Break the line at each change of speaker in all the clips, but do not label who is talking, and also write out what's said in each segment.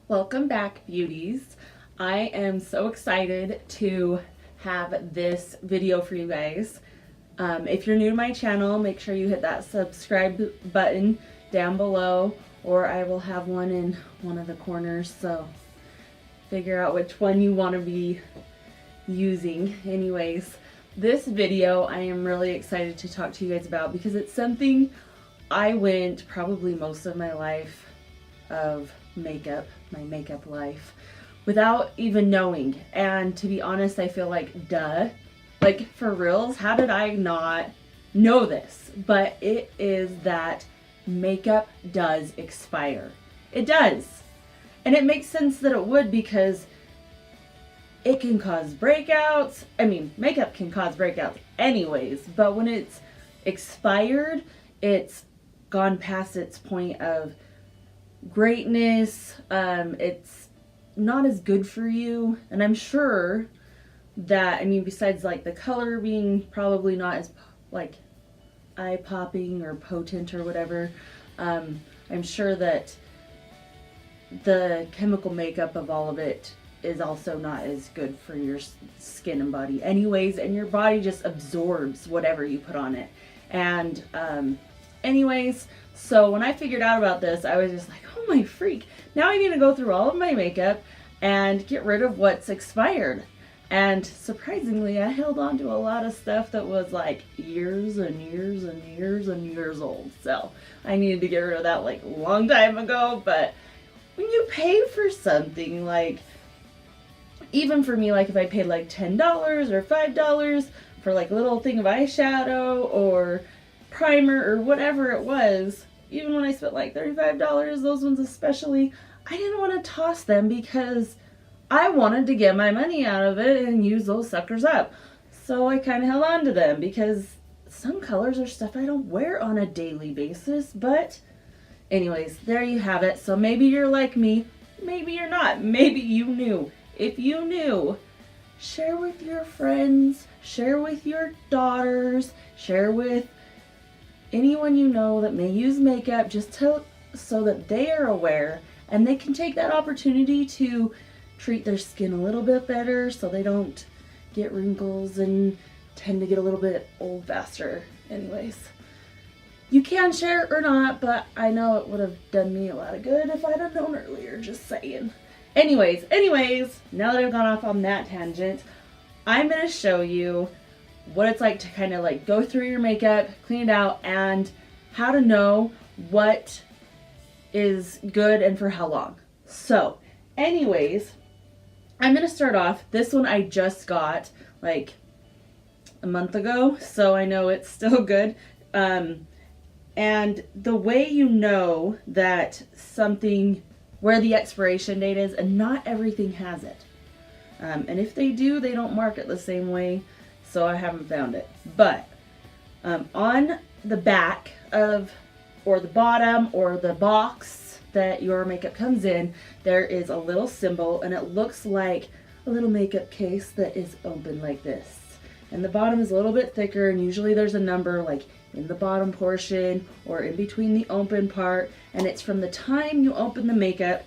Welcome back, beauties. I am so excited to have this video for you guys. If you're new to my channel, make sure you hit that subscribe button down below, or I will have one in one of the corners, so figure out which one you want to be using. Anyways, this video I am really excited to talk to you guys about because it's something I went probably most of my life of my makeup life, without even knowing. And to be honest, I feel like, duh. Like, for reals, how did I not know this? But it is that makeup does expire. It does. And it makes sense that it would, because it can cause breakouts. I mean, makeup can cause breakouts anyways, but when it's expired, it's gone past its point of greatness. It's not as good for you, and I'm sure that, I mean, besides like the color being probably not as like eye-popping or potent or whatever, I'm sure that the chemical makeup of all of it is also not as good for your skin and body anyways, and your body just absorbs whatever you put on it. And anyways, so when I figured out about this, I was just like, oh my freak, now I need to go through all of my makeup and get rid of what's expired. And surprisingly, I held on to a lot of stuff that was like years and years and years and years old. So I needed to get rid of that like a long time ago. But when you pay for something, like, even for me, like if I paid like $10 or $5 for like a little thing of eyeshadow or primer or whatever it was, even when I spent like $35, those ones especially, I didn't want to toss them because I wanted to get my money out of it and use those suckers up. So I kind of held on to them, because some colors are stuff I don't wear on a daily basis. But anyways, there you have it. So maybe you're like me, maybe you're not, maybe you knew. If you knew, share with your friends, share with your daughters, share with anyone you know that may use makeup, just so that they are aware and they can take that opportunity to treat their skin a little bit better, so they don't get wrinkles and tend to get a little bit old faster. Anyways, you can share or not, but I know it would have done me a lot of good if I'd have known earlier, just saying. Anyways, now that I've gone off on that tangent, I'm going to show you what it's like to kind of like go through your makeup, clean it out, and how to know what is good and for how long. So anyways, I'm going to start off. This one I just got like a month ago, so I know it's still good. And the way you know that something, where the expiration date is, and not everything has it. And if they do, they don't mark it the same way, so I haven't found it. But on the back of, or the bottom, or the box that your makeup comes in, there is a little symbol, and it looks like a little makeup case that is open like this. And the bottom is a little bit thicker, and usually there's a number like in the bottom portion or in between the open part, and it's from the time you open the makeup.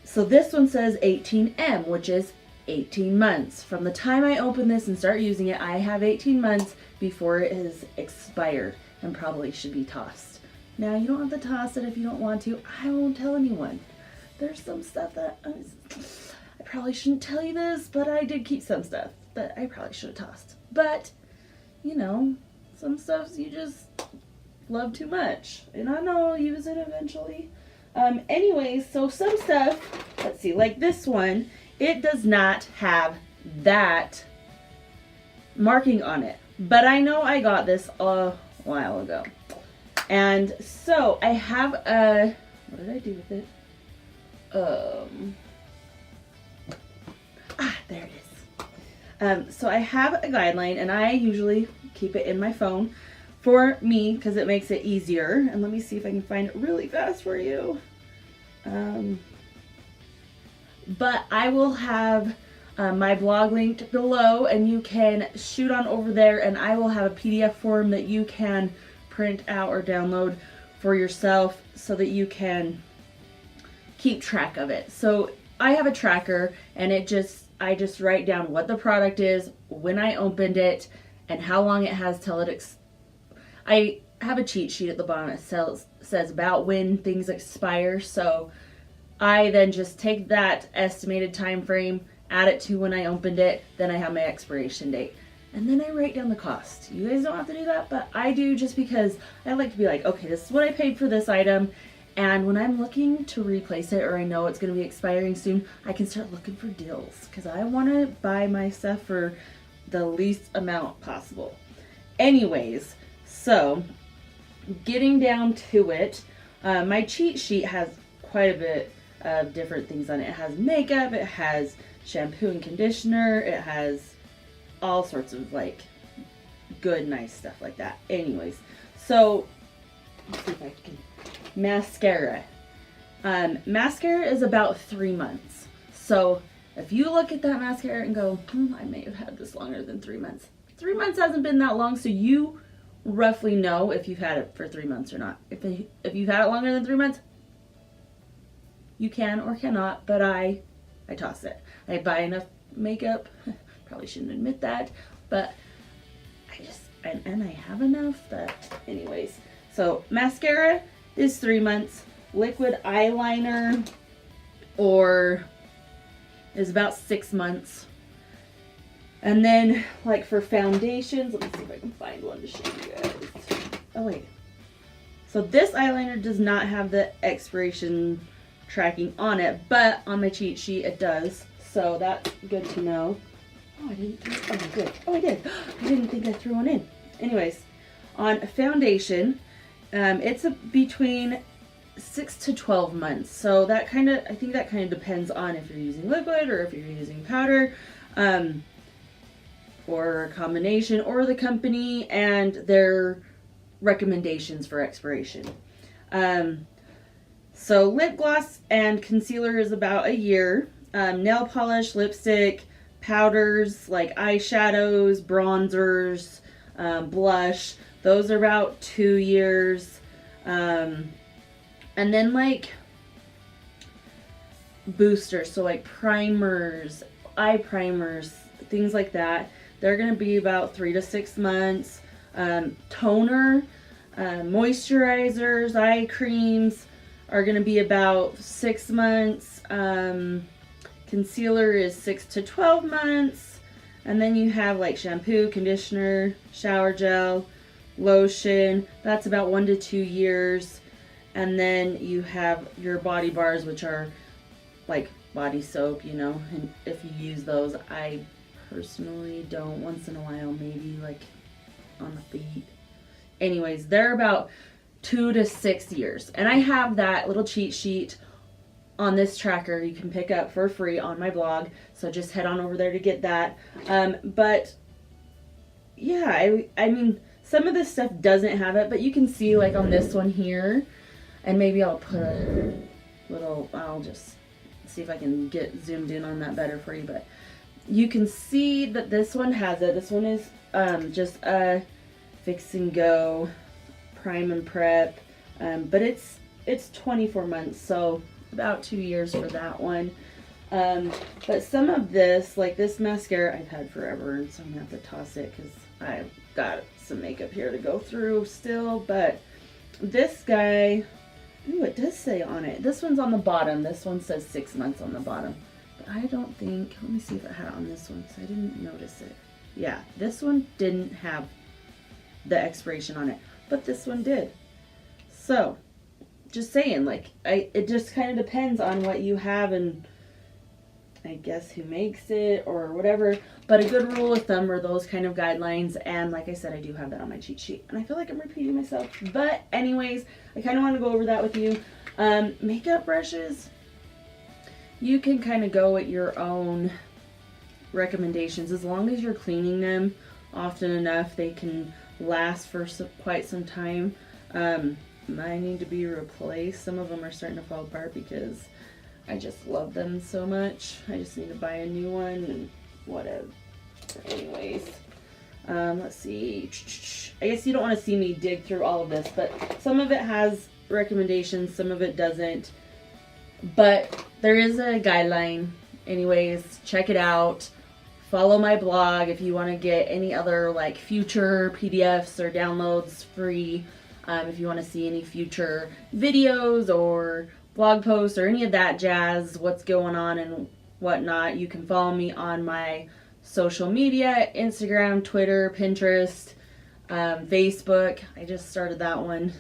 So this one says 18M, which is 18 months. From the time I open this and start using it, I have 18 months before it is expired and probably should be tossed. Now, you don't have to toss it if you don't want to. I won't tell anyone. There's some stuff that I probably shouldn't tell you this, but I did keep some stuff that I probably should have tossed. But, you know, some stuff you just love too much, and I know I'll use it eventually. Anyways, so some stuff, let's see, like this one, it does not have that marking on it, but I know I got this a while ago. And so I have a, what did I do with it? There it is. So I have a guideline, and I usually keep it in my phone for me because it makes it easier. And let me see if I can find it really fast for you. But I will have my blog linked below, and you can shoot on over there, and I will have a PDF form that you can print out or download for yourself so that you can keep track of it. So I have a tracker, and I just write down what the product is, when I opened it, and how long it has till I have a cheat sheet at the bottom that says about when things expire. So I then just take that estimated time frame, add it to when I opened it, then I have my expiration date. And then I write down the cost. You guys don't have to do that, but I do, just because I like to be like, okay, this is what I paid for this item. And when I'm looking to replace it, or I know it's going to be expiring soon, I can start looking for deals, because I want to buy my stuff for the least amount possible. Anyways, so getting down to it, my cheat sheet has quite a bit of different things on it. It has makeup, it has shampoo and conditioner, it has all sorts of like good, nice stuff like that. Anyways, so let's see if I can. Mascara. Mascara is about 3 months. So if you look at that mascara and go, I may have had this longer than 3 months. 3 months hasn't been that long, so you roughly know if you've had it for 3 months or not. If you've had it longer than 3 months, you can or cannot, but I toss it. I buy enough makeup. Probably shouldn't admit that, but and I have enough that, anyways. So mascara is 3 months. Liquid eyeliner is about 6 months. And then like for foundations, let me see if I can find one to show you guys. Oh wait. So this eyeliner does not have the expiration tracking on it, but on my cheat sheet it does. So that's good to know. Oh, good. Oh, I did. I didn't think I threw one in. Anyways, on foundation, it's between 6 to 12 months. So I think that kind of depends on if you're using liquid or if you're using powder, or a combination, or the company and their recommendations for expiration. So lip gloss and concealer is about a year. Nail polish, lipstick, powders like eyeshadows, bronzers, blush, those are about 2 years. And then like boosters, so like primers, eye primers, things like that, they're going to be about 3 to 6 months. Toner, moisturizers, eye creams are going to be about 6 months. Concealer is 6 to 12 months. And then you have like shampoo, conditioner, shower gel, lotion. That's about 1 to 2 years. And then you have your body bars, which are like body soap, and if you use those, I personally don't. Once in a while, maybe like on the feet. Anyways, they're about 2 to 6 years. And I have that little cheat sheet on this tracker you can pick up for free on my blog. So just head on over there to get that. But yeah, I mean, some of this stuff doesn't have it, but you can see like on this one here, and maybe I'll put a little, I'll just see if I can get zoomed in on that better for you, but you can see that this one has it. This one is just a fix and go, prime and prep, but it's 24 months, so about 2 years for that one. But some of this, like this mascara, I've had forever, and so I'm gonna have to toss it because I've got some makeup here to go through still. But this guy, ooh, it does say on it. This one's on the bottom. This one says 6 months on the bottom. But I don't think, let me see if it had it on this one because I didn't notice it. Yeah, this one didn't have the expiration on it, but this one did. So, just saying, like, it just kind of depends on what you have and I guess who makes it or whatever. But a good rule of thumb are those kind of guidelines. And like I said, I do have that on my cheat sheet. And I feel like I'm repeating myself. But anyways, I kind of want to go over that with you. Makeup brushes, you can kind of go at your own recommendations. As long as you're cleaning them often enough, they can last for quite some time. Mine need to be replaced. Some of them are starting to fall apart because I just love them so much. I just need to buy a new one and whatever. Anyways, let's see. I guess you don't want to see me dig through all of this, but some of it has recommendations, some of it doesn't. But there is a guideline. Anyways, check it out. Follow my blog if you want to get any other like future PDFs or downloads free. If you want to see any future videos or blog posts or any of that jazz, what's going on and whatnot, you can follow me on my social media, Instagram, Twitter, Pinterest, Facebook. I just started that one.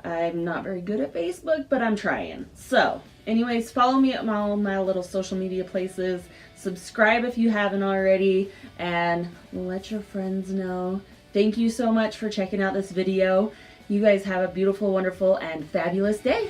I'm not very good at Facebook, but I'm trying. So, anyways, follow me at all my little social media places. Subscribe if you haven't already, and let your friends know. Thank you so much for checking out this video. You guys have a beautiful, wonderful, and fabulous day.